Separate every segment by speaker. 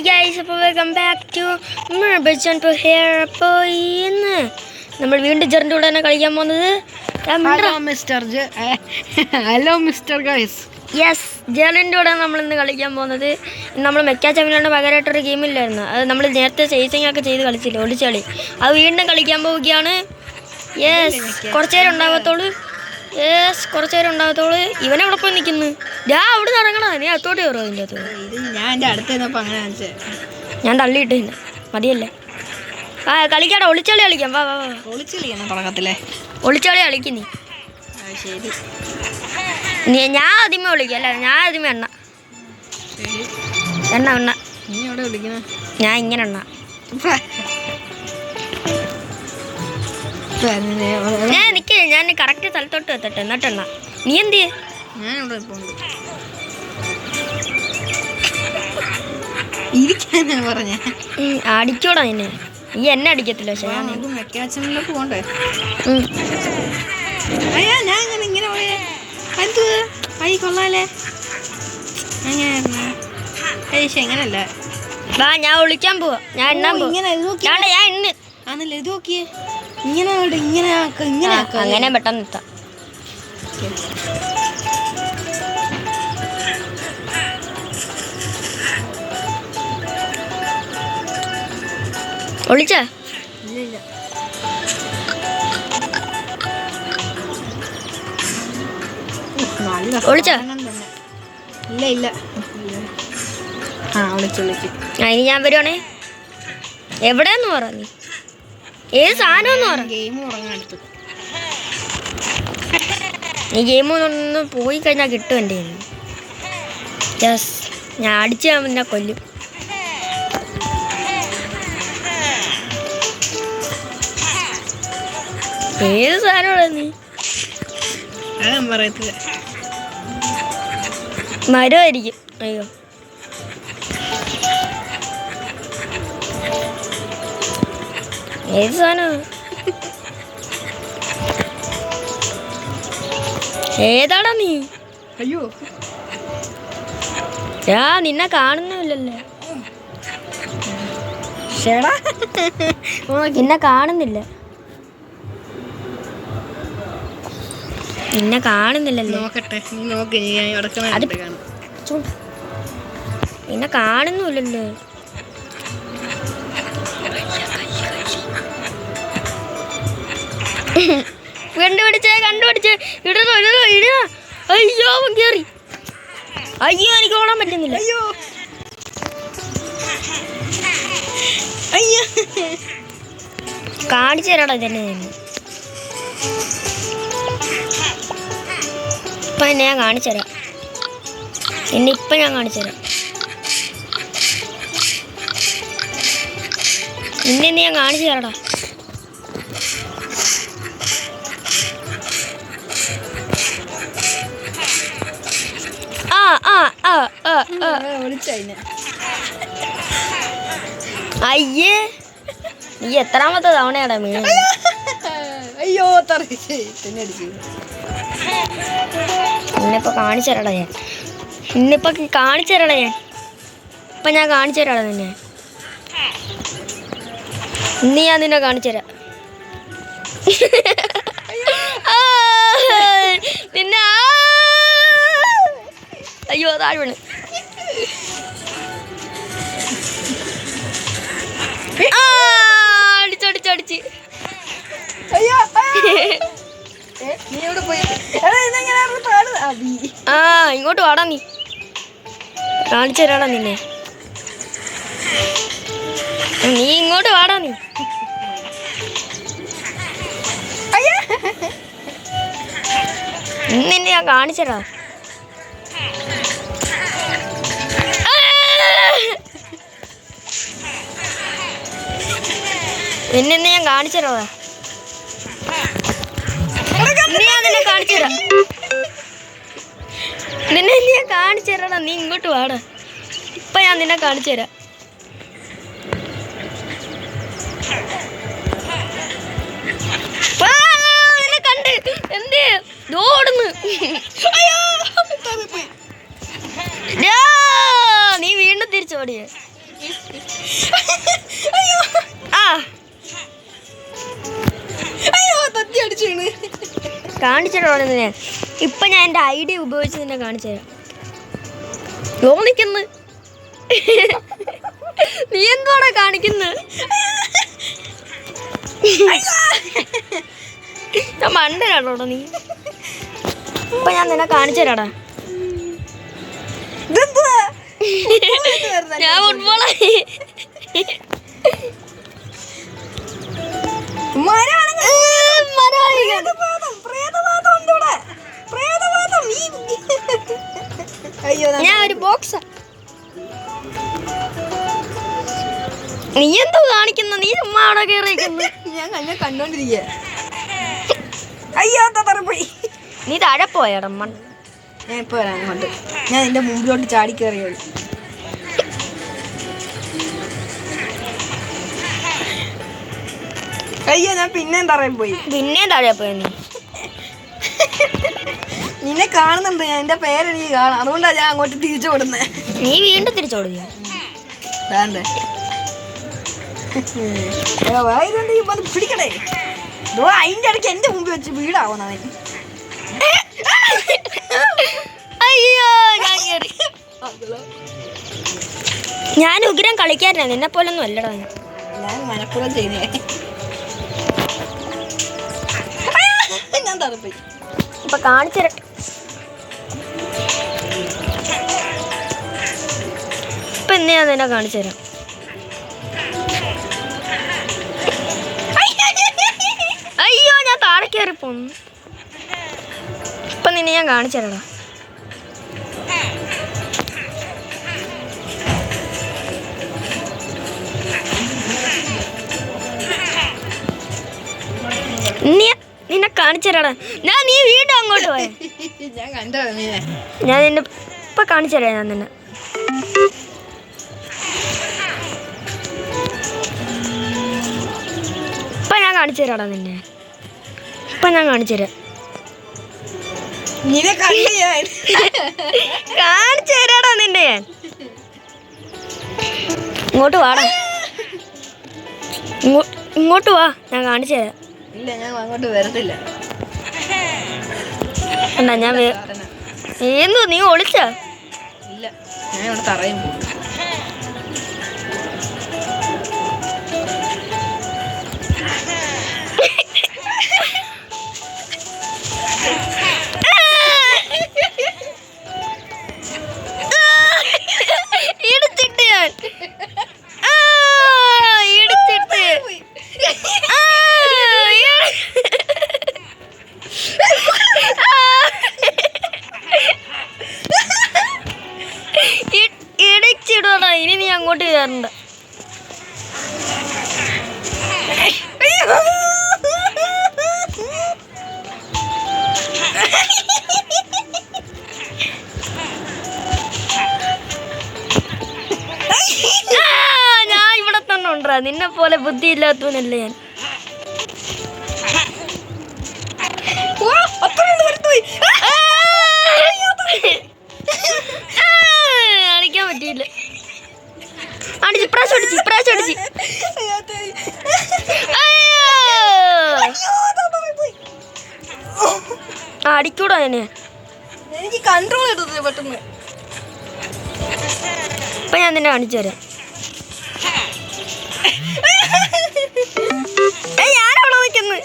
Speaker 1: Hi guys, അപ്പോൾ welcome back to Bachan here. അപ്പോൾ ഇന്ന് നമ്മൾ വീണ്ടും ജെറിൻ്റെ കൂടെ തന്നെ കളിക്കാൻ പോകുന്നത്.
Speaker 2: Hello mister guys.
Speaker 1: യെസ്, ജെറിൻ്റെ കൂടെ നമ്മളിന്ന് കളിക്കാൻ പോകുന്നത്. നമ്മൾ മെക്കാ ചാമ്പ്യനോട് പകരമായിട്ടൊരു ഗെയിമില്ലായിരുന്നു, അത് നമ്മൾ നേരത്തെ ചേസിങ് ഒക്കെ ചെയ്ത് കളിച്ചില്ല, ഒളിച്ചളി. അത് വീണ്ടും കളിക്കാൻ പോവുകയാണ്. യെസ്, കുറച്ച് നേരം ഉണ്ടാകത്തുള്ളൂ. ഇവനെവിടെ പോയി നിൽക്കുന്നു? അവിടെ നിന്ന് ഇറങ്ങണ, നീ അത്തോട്ട് കയറോ? അതിൻ്റെ അകത്ത് ഞാൻ തള്ളിയിട്ട് മതിയല്ലേ. ആ കളിക്കാടാ, ഒളിച്ചളി കളിക്കാം. വാ വാ വാ, ഒളിച്ചളി കളിക്കും നീ. ഞാൻ ആദ്യമേ വിളിക്കാം. അല്ല, ഞാൻ ആദ്യമേ എണ്ണ ഞാൻ ഇങ്ങനെ എണ്ണ. ഞാൻ നിൽക്കേ, ഞാൻ കറക്റ്റ് സ്ഥലത്തോട്ട് എത്തട്ടെ, എന്നിട്ടെണ്ണ. നീ എന്ത് ചെയ്യേ? അടിക്കോടാ നിന്നെ. നീ എന്നെ അടിക്കത്തില്ല. പക്ഷെ
Speaker 2: പോണ്ടേ? കൊള്ളാലേ, എങ്ങനല്ല.
Speaker 1: വാ, ഞാൻ വിളിക്കാൻ പോവാ. ഞാൻ എണ്ണാൻ പോവാ. ഞാൻ എണ്ണ
Speaker 2: ആണല്ലേ, ഇത് നോക്കിയേ. ഇങ്ങനെ
Speaker 1: അങ്ങനെ പെട്ടെന്ന് എത്താം. ഒളിച്ച ഒളിച്ച
Speaker 2: ഇല്ല.
Speaker 1: ഇനി ഞാൻ വരുവാണേ. എവിടെയെന്ന് പറ, നീ ഏത് സാധനം പറ. നീ ഗെയിമൊന്ന് പോയി കഴിഞ്ഞാൽ കിട്ടും എൻ്റെ. യെസ്, ഞാൻ അടിച്ച് ഞാൻ പിന്നെ കൊല്ലും. ഏത് സാധനമാണ് നീ?
Speaker 2: പറയത്തില്ല,
Speaker 1: മരമായിരിക്കും. അയ്യോ, ഏത് സാധനമാണ്? ഏതാടാ നീ?
Speaker 2: അയ്യോ,
Speaker 1: നിന്നെ കാണുന്നില്ലല്ലേ. നിന്നെ കാണുന്നില്ല. നിന്നെ കാണുന്നില്ലല്ലോ.
Speaker 2: നോക്കട്ടെ,
Speaker 1: നിന്നെ കാണുന്നില്ലല്ലോ. കണ്ടുപിടിച്ചേ ഇടുക. അയ്യോ, അവൻ കേറി. അയ്യോ, എനിക്ക് ഓടാൻ പറ്റുന്നില്ല.
Speaker 2: അയ്യോ,
Speaker 1: കാണിച്ചു തരാടാ ഇതന്നെ. ഇപ്പം എന്നെ ഞാൻ കാണിച്ചു തരാം. ഇപ്പം ഞാൻ കാണിച്ചു തരാം. നിന്നെ ഞാൻ കാണിച്ചു തരാടാ. അയ്യേ, നീ എത്രാമത്തെ തവണയാടാ മീൻ?
Speaker 2: അയ്യോ,
Speaker 1: നിന്നിപ്പോ കാണിച്ചു തരാടാ ഞാൻ. ഇപ്പം ഞാൻ കാണിച്ചു തരാടാ നിന്നെ. ഇന്ന് ഞാൻ നിന്നെ കാണിച്ചു തരാം. നിന്നെ അയ്യോ, താഴ്വണ്. അടിച്ചടിച്ചടിച്ച്. ഇങ്ങോട്ട് വാടാ, നീ കാണിച്ചു തരാടാ നിന്നെ. നീ ഇങ്ങോട്ട് വാടാ. നീ നിന്നെ ഞാൻ കാണിച്ചു തരാം. നിന്നെ ഞാൻ കാണിച്ചു തരാം. നിന്നെ ഞാൻ കാണിച്ചു തരാടാ. നീ ഇങ്ങോട്ട് വാടാ. ഇപ്പൊ ഞാൻ നിന്നെ കാണിച്ചു തരാം. നിന്നെ കണ്ട് എന്ത് ഓടുന്നു? നീ വീണ്ടും തിരിച്ചോടിയേ.
Speaker 2: അയ്യോ
Speaker 1: ആ
Speaker 2: അയ്യോ തത്തി അടിച്ചാണ്.
Speaker 1: കാണിച്ചിട്ടുള്ള ഞാൻ ഇപ്പൊ ഞാൻ എൻ്റെ ഐഡിയ ഉപയോഗിച്ച് നിന്നെ കാണിച്ചു തരാം. തോന്നിക്കുന്നു നീ എന്തോടാ കാണിക്കുന്നത്? ഞാൻ മണ്ടനാണോടാ നീ? ഇപ്പൊ ഞാൻ നിന്നെ കാണിച്ചു തരാടാ. ഞാൻ ഫുട്ബോളായി.
Speaker 2: അയ്യോ
Speaker 1: ഞാൻ ഒരു ബോക്സാ. നീ എന്തോ കാണിക്കുന്നു? നീ ചുമ്മാ അവിടെ കയറിയിരിക്കുന്നു.
Speaker 2: ഞാൻ കണ്ടോണ്ടിരിക്കുക. അയ്യോ തറപ്പോയി.
Speaker 1: നീ താഴെ പോയാടാ മൺ.
Speaker 2: ഞാൻ ഇപ്പൊ വരാം അങ്ങോട്ട്. ഞാൻ നിന്റെ മുമ്പിലോട്ട് ചാടി കയറിയത്. അയ്യോ ഞാൻ പിന്നെയും തറയിൽ പോയി.
Speaker 1: പിന്നെയും താഴെ പോയ നീ.
Speaker 2: നിന്നെ കാണുന്നുണ്ട് ഞാൻ. എന്റെ പേരെനിക്ക് കാണാം. അതുകൊണ്ടാണ് ഞാൻ അങ്ങോട്ട് തിരിച്ചു വിടുന്നത്.
Speaker 1: നീ വീണ്ടും തിരിച്ചോടുക.
Speaker 2: വേണ്ടേ പിടിക്കണേ. അതിന്റെ ഇടയ്ക്ക് എന്റെ മുമ്പിൽ വെച്ച് വീടാവണം.
Speaker 1: അയ്യോ ഞാൻ കേറി. ഞാൻ ഉഗ്രം കളിക്കാനാ, നിന്നെ പോലൊന്നും അല്ലടാ.
Speaker 2: ഞാൻ മനപ്പുറം ചെയ്തേ. ഞാൻ തറപ്പോയി.
Speaker 1: ഇപ്പൊ കാണിച്ചു തരട്ടെ. ഇപ്പൊ എന്നെ ഞാൻ നിന്നെ കാണിച്ചു തരാം. അയ്യോ ഞാൻ താഴെ കയറി പോന്നു. ഇപ്പൊ നിന്നെ ഞാൻ കാണിച്ചു തരടാ. നിന്നെ കാണിച്ചു തരാടാ. നീ വീണ്ടും അങ്ങോട്ട് പോയ.
Speaker 2: ഞാൻ കണ്ടോ
Speaker 1: ഞാൻ നിന്നെ ഇപ്പൊ കാണിച്ചു തരാം. ഞാൻ നിന്നെ ഇപ്പൊ ഞാൻ കാണിച്ചു തരാടാ. നിന്നെ ഇപ്പൊ ഞാൻ കാണിച്ചു തരാം.
Speaker 2: നിന്നെ കണ്ടു ഞാൻ.
Speaker 1: കാണിച്ചു തരാടാ നിന്നെ ഞാൻ. ഇങ്ങോട്ട് വാടാ. ഇങ്ങോട്ട് വാ, ഞാൻ കാണിച്ചു തരാം.
Speaker 2: ഇല്ല ഞാൻ അങ്ങോട്ട് വരത്തില്ല.
Speaker 1: എന്നാ ഞാൻ എന്തോ നീ ഒളിച്ച?
Speaker 2: ഇല്ല ഞാൻ ഇവിടെ തറയും പോകും.
Speaker 1: ഇടിച്ചിട്ട് ഞാൻ ഇടിച്ചിട്ട് ഇടിച്ചിടണ. ഇനി നീ അങ്ങോട്ട് കയറണ്ട. ഞാൻ ഇവിടെ തന്നെ ഉണ്ടാ. നിന്നെ പോലെ ബുദ്ധി ഇല്ലാത്തവനല്ലേ ഞാൻ. കളിക്കാൻ പറ്റിയില്ല. അടിച്ച് ഇപ്രാവശ്യം അടിച്ച് ഇപ്രാവശ്യം അടിച്ച്. അടിക്കൂടാ എന്നെ.
Speaker 2: എനിക്ക് കൺട്രോൾ എടുത്തില്ല പെട്ടെന്ന്.
Speaker 1: ഇപ്പൊ ഞാൻ നിന്നെ കാണിച്ചു തരാം. ഞാനവിടെ നിൽക്കുന്നു.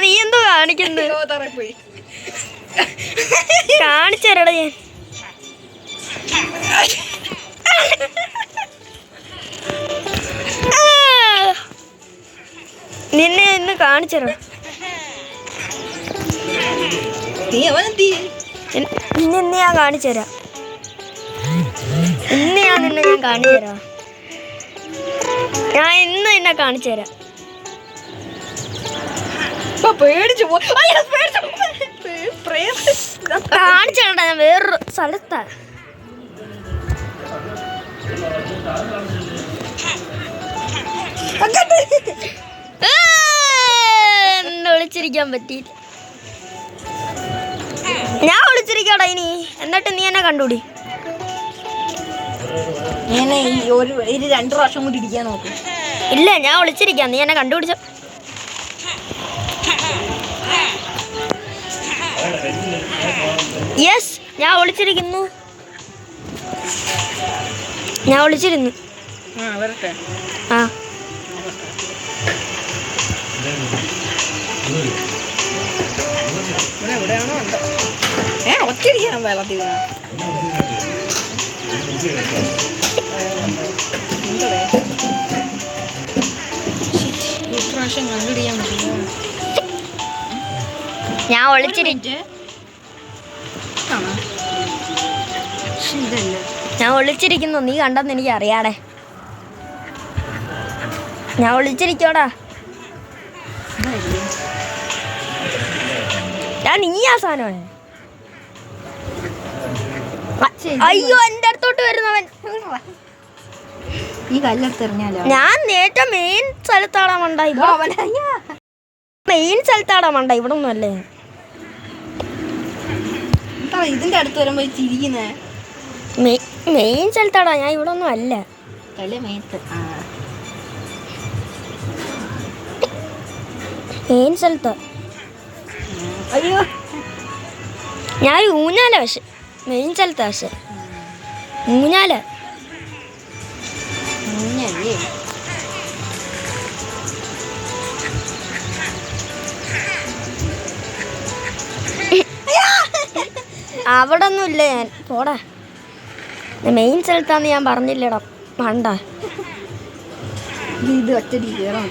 Speaker 1: നീ എന്തോ കാണിക്കുന്നത്? കാണിച്ചു തരടാ ഞാൻ. നിന്നെ ഇന്ന് കാണിച്ചു തരാം. ഇന്ന് ഞാൻ കാണിച്ചു തരാം. ഇന്ന് ഞാൻ കാണിച്ചു തരാം. ഞാൻ ഇന്ന് നിന്നെ കാണിച്ചു തരാം. കാണിച്ചു തരണ്ട. ഞാൻ വേറൊരു സ്ഥലത്താ. എന്നെ വിളിച്ചിരിക്കാൻ പറ്റിയില്ല. ഞാൻ വിളിച്ചിരിക്കടാ ഇനി, എന്നിട്ട് നീ എന്നെ കണ്ടുപിടി.
Speaker 2: ഇങ്ങനെ ഈ ഒരു 2 പ്രാവശ്യം കൂടി ഇടിക്കാൻ നോക്കും.
Speaker 1: ഇല്ല, ഞാൻ വിളിച്ചിരിക്കാം, നീ എന്നെ കണ്ടുപിടിച്ച. യെസ്, ഞാൻ വിളിച്ചിരിക്കുന്നു. ഞാൻ വിളിച്ചിരുന്നു.
Speaker 2: വരട്ടെ.
Speaker 1: ആ
Speaker 2: എവിടെയാണോ ഒറ്റടിക്കാൻ വെള്ളത്തിൽ പ്രാവശ്യം കണ്ടുപിടിക്കാൻ പറ്റില്ല.
Speaker 1: ഞാൻ വിളിച്ചിരിക്കും. ഞാൻ വിളിച്ചിരിക്കുന്നു, നീ കണ്ടെന്ന് എനിക്ക് അറിയാടെ. ഞാൻ വിളിച്ചിരിക്കോടാ. ഞാൻ നീ ആ സാധനമാണ്. അയ്യോ, എന്റെ അടുത്തോട്ട് വരുന്നവൻ.
Speaker 2: ഈ കല്ലെടുത്തെറിഞ്ഞാലോ?
Speaker 1: ഞാൻ നേരത്തെ മെയിൻ സ്ഥലത്താടാ മണ്ട. മെയിൻ സ്ഥലത്താടാ മണ്ട, ഇവിടെ ഒന്നും അല്ലേ.
Speaker 2: ഇതിന്റെ അടുത്ത് വരുമ്പോ ചിരിക്കുന്നേ.
Speaker 1: മെയിൻ സ്ഥലത്താടാ, ഞാൻ ഇവിടെ ഒന്നും അല്ല. മെയിൻ സ്ഥലത്ത്.
Speaker 2: അയ്യോ,
Speaker 1: ഞാൻ ഊഞ്ഞാല, പക്ഷെ മെയിൻ സ്ഥലത്താ. പക്ഷെ ഊഞ്ഞാല അവിടെ ഒന്നും ഇല്ല. ഞാൻ പോടാ, മെയിൻ സ്ഥലത്താന്ന് ഞാൻ പറഞ്ഞില്ലടാ വേണ്ട.
Speaker 2: ഇത് ഒറ്റടി കയറാൻ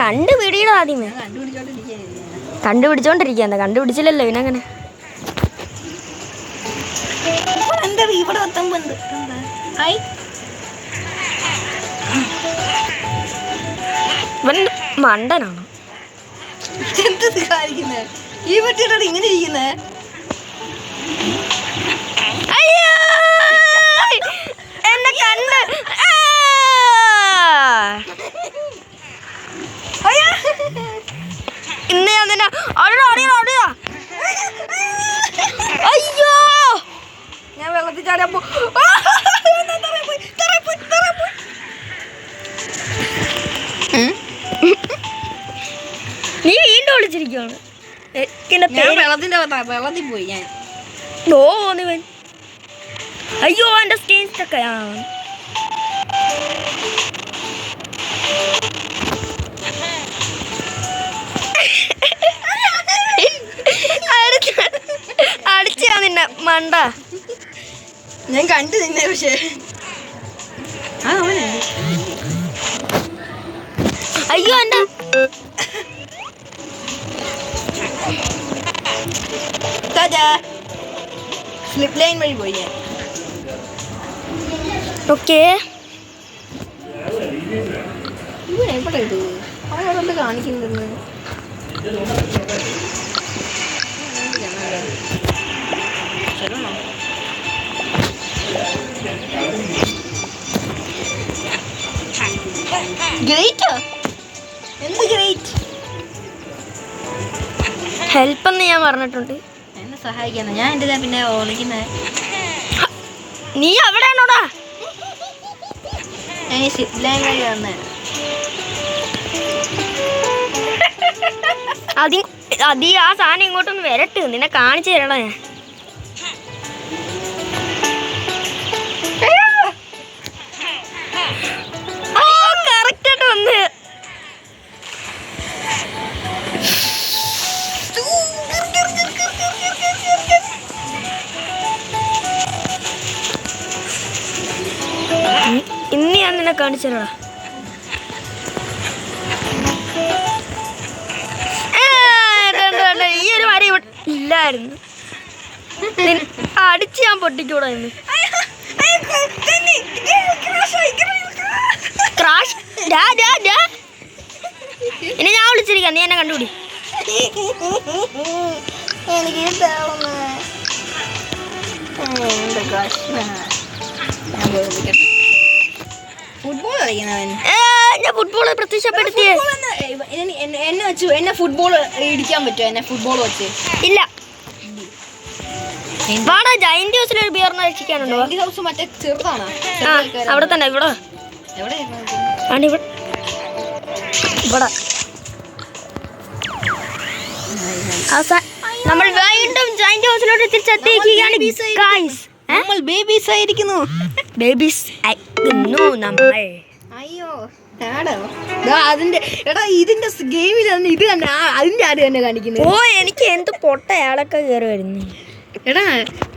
Speaker 1: കണ്ടുപിടിയുടെ ആദ്യമേ. കണ്ടുപിടിച്ചോണ്ടിരിക്കുക, കണ്ടുപിടിച്ചില്ലല്ലോ ഇനങ്ങനെ.
Speaker 2: ഇവിടെ
Speaker 1: മണ്ടനാണോ?
Speaker 2: ഈ പറ്റിയിട്ടാണ് ഇങ്ങനെ ഇരിക്കുന്നേ.
Speaker 1: എന്നെ കണ്ട് ഇന്ന് ഞാൻ നിന്നെ അയ്യോ,
Speaker 2: ഞാൻ വെള്ളത്തിൽ ചാടിയപ്പോ
Speaker 1: നീ വീണ്ടും വിളിച്ചിരിക്കുകയാണ്.
Speaker 2: വെള്ളത്തിൽ പോയി ഞാൻ.
Speaker 1: ഓന്നിവൻ. അയ്യോ, എന്റെ സ്റ്റേജൊക്കെ അടിച്ചാ നിന്നെ മണ്ട.
Speaker 2: ഞാൻ കണ്ടു നിന്നെ. പക്ഷേ
Speaker 1: അയ്യോ, എന്റെ
Speaker 2: സ്ലിപ്പ് ലൈൻ വഴി പോയി ഞാൻ.
Speaker 1: ഓക്കെ,
Speaker 2: എവിടെ ഇത് അവരോട് കാണിക്കുന്നത്? ഗ്രേറ്റ്, എന്ത് ഗ്രേറ്റ്?
Speaker 1: ഹെൽപ്പ് എന്ന് ഞാൻ പറഞ്ഞിട്ടുണ്ട്.
Speaker 2: എന്നെ സഹായിക്കാന്ന്. ഞാൻ എൻ്റെ പിന്നെ വിളിക്കുന്നത്.
Speaker 1: നീ എവിടെയാണോടാ?
Speaker 2: ഞാൻ ഈ സ്ലിപ്പ് ലൈൻ വഴി വന്നേ.
Speaker 1: അതി ആ സാധനം ഇങ്ങോട്ടൊന്ന് വരട്ട്, നിന്നെ കാണിച്ചു തരണോ ഞാൻ. കറക്റ്റായിട്ട് വന്ന്. ഇന്ന് ഞാൻ നിന്നെ കാണിച്ചു തരണോ. ഈ ഒരു വര ഇവിടെ ഇല്ലായിരുന്നു. അടിച്ച് ഞാൻ പൊട്ടിക്കൂടായിരുന്നു. ക്രാഷ്. ഇനി ഞാൻ വിളിച്ചിരിക്കാം, നീ എന്നെ കണ്ടുപിടി.
Speaker 2: ഫുട്ബോൾ കളിക്കുന്നവൻ.
Speaker 1: ഞാൻ ഫുട്ബോൾ പ്രത്യക്ഷപ്പെടുത്തിയേ.
Speaker 2: എന്നെ വെച്ച് എന്നെ ഫുട്ബോൾ ഇടിക്കാൻ പറ്റുമോ? എന്നെ ഫുട്ബോൾ വെച്ച്
Speaker 1: ഇല്ല. വാടാ ജയന്റ് ഹൗസിൽ ഒരു ബിയറിനെ രക്ഷിക്കാനുണ്ടോ?
Speaker 2: ഹൗസ് മറ്റേ ചെറുതാണോ?
Speaker 1: ആ അവിടെ തന്നെ ഇവിടെ
Speaker 2: എവിടെ
Speaker 1: ആണ് ഇവിടെ ഇവിടെ നമ്മൾ വീണ്ടും ജയന്റ് ഹൗസിലോട്ട് തിരിച്ചെത്തിയിരിക്കുകയാണ് ഗൈസ്.
Speaker 2: നമ്മൾ ബേബീസ് ആയിരിക്കുന്നു.
Speaker 1: ബേബീസ് ആയിരുന്നു നമ്മൾ.
Speaker 2: അയ്യോ അതിന്റെ എടാ ഇതിന്റെ ഗെയിമിലാണ് ഇത് തന്നെ അതിന്റെ ആട് തന്നെ കാണിക്കുന്നത്.
Speaker 1: ഓ എനിക്ക് എന്ത് പൊട്ട ആളൊക്കെ കയറി വരുന്നു.
Speaker 2: എടാ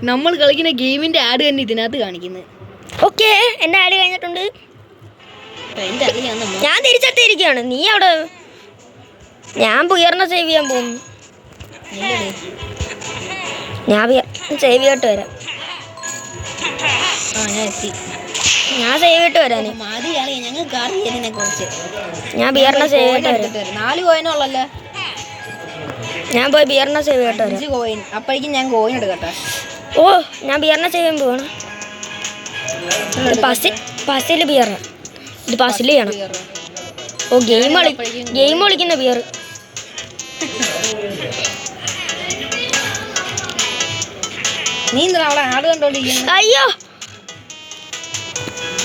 Speaker 2: നമ്മൾ കളിക്കുന്ന ഗെയിമിന്റെ ആഡ് തന്നെ ഇതിനകത്ത് കാണിക്കുന്നത്.
Speaker 1: ഓക്കെ എന്റെ ആഡ് കഴിഞ്ഞിട്ടുണ്ട്.
Speaker 2: എന്റെ
Speaker 1: ഞാൻ തിരിച്ചെത്തിയിരിക്കുകയാണ്. നീ അവിടെ ഞാൻ ബിയറിനെ സേവ് ചെയ്യാൻ പോകുന്നു. ഞാൻ സേവ് ചെയ്തിട്ട് വരാം.
Speaker 2: ഞാൻ എത്തി.
Speaker 1: ഞാൻ സേവ് ചെയ്തിട്ട് വരാം.
Speaker 2: ഞങ്ങൾക്ക് അറിയാതിനെ കുറിച്ച്.
Speaker 1: ഞാൻ ബിയറിനെ സേവ് ചെയ്തിട്ട് വരാം.
Speaker 2: 4 കോയിനുള്ളല്ലേ?
Speaker 1: ഞാൻ പോയി ബിയറിനെ സേവ് ചെയ്തിട്ട് വരാം.
Speaker 2: 5 കോയിൻ. അപ്പോഴേക്കും ഞാൻ കോയിൻ എടുക്കട്ടെ.
Speaker 1: ഓ ഞാൻ ബിയറിനെ സേവ് ചെയ്യാൻ പോവാണ്. പസിൽ ബിയർ ഇത് പസിൽ ചെയ്യണം. ഓ ഗെയിം കളിക്കുന്ന ബിയർ.
Speaker 2: നീ എന്താ അവിടെ ആട് കണ്ടോണ്ടിരിക്കുന്നത്?
Speaker 1: അയ്യോ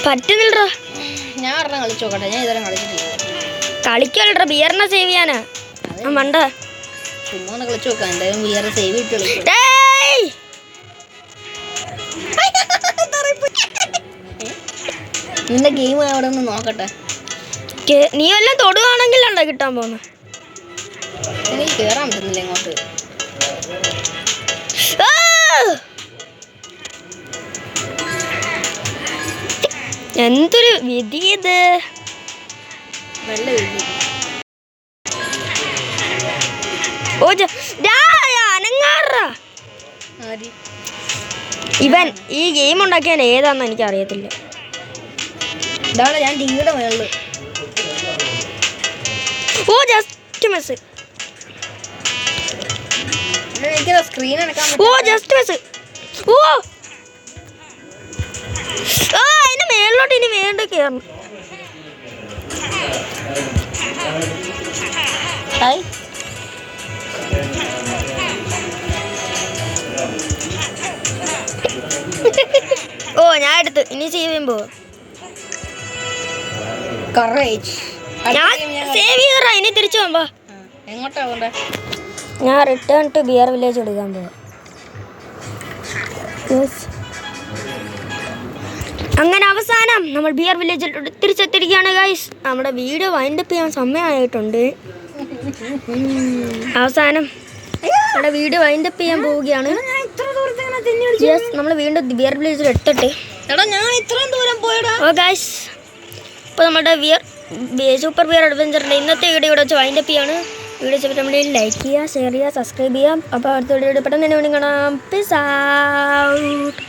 Speaker 1: പറ്റുന്നില്ലടാ.
Speaker 2: ഞാൻ ഒരെണ്ണം കളിച്ചു നോക്കട്ടെ. ഞാൻ ഇതുവരെ കളിച്ചിട്ടില്ല.
Speaker 1: കളിക്കല്ലടാ ബിയറിനെ സേവ് ചെയ്യാനാ. മണ്ട
Speaker 2: ചുമ്മാ ഒന്ന് കളിച്ചു നോക്കാം. എന്തായാലും ബിയർ സേവ് ഇട്ട് കളിക്കും. നിന്റെ ഗെയിം അവിടെ ഒന്ന് നോക്കട്ടെ.
Speaker 1: നീ വല്ലതും തൊടുകയാണെങ്കിലാണ്ടോ കിട്ടാൻ പോകുന്നത്.
Speaker 2: എനിക്ക് കേറാൻ പറ്റുന്നില്ല ഇങ്ങോട്ട്.
Speaker 1: എന്തൊരു വിധി ഇത്.
Speaker 2: നല്ല വിധി.
Speaker 1: ഓ അനങ്ങാറാ ഇവൻ ഈ ഗെയിം ഉണ്ടാക്കിയാൽ ഏതാന്ന് എനിക്ക് അറിയത്തില്ല.
Speaker 2: ഇതാണ് ഞാൻ ടിവിയുടെ മേളില്.
Speaker 1: ഓ ജസ്റ്റ് മിസ്.
Speaker 2: സ്ക്രീൻ എടുക്കാൻ.
Speaker 1: ഓ ജസ്റ്റ് മിസ്. ഓ അതിന്റെ മേളിലോട്ട് ഇനി വേണ്ട കയറണം. ഓ ഞാൻ എടുത്ത് ഇനി സേവ് ചെയ്യുമ്പോ ഞാൻ സേവ് ചെയ്തറാ. ഇനി തിരിച്ചു പോകുമ്പോ
Speaker 2: എങ്ങോട്ടാ പോണ്ടേ?
Speaker 1: ഞാൻ റിട്ടേൺ ടു ബിയർ വില്ലേജ് എടുക്കാൻ പോവാം. അങ്ങനെ അവസാനം നമ്മൾ ബിയർ വില്ലേജിലോട്ട് തിരിച്ചെത്തിയിരിക്കുകയാണ് ഗൈസ്. നമ്മുടെ വീഡിയോ വൈൻഡപ്പ് ചെയ്യാൻ സമയമായിട്ടുണ്ട്. അവസാനം നമ്മുടെ വീഡിയോ വൈൻഡപ്പ് ചെയ്യാൻ പോവുകയാണ്. യെസ് നമ്മൾ വീണ്ടും ബിയർ വില്ലേജിൽ എത്തട്ടെ. ഓ ഗൈസ് ഇപ്പോൾ നമ്മുടെ സൂപ്പർ ബിയർ അഡ്വഞ്ചറിൻ്റെ ഇന്നത്തെ വീഡിയോ ഇവിടെ വെച്ച് വൈൻഡപ്പ് ചെയ്യാണ്. വീഡിയോ ചെയ്തിട്ട് ലൈക്ക് ചെയ്യുക, ഷെയർ ചെയ്യുക, സബ്സ്ക്രൈബ് ചെയ്യാം. അപ്പോൾ അടുത്ത വീഡിയോ പെട്ടെന്ന് തന്നെ വേണ്ടി കാണാം. Peace out.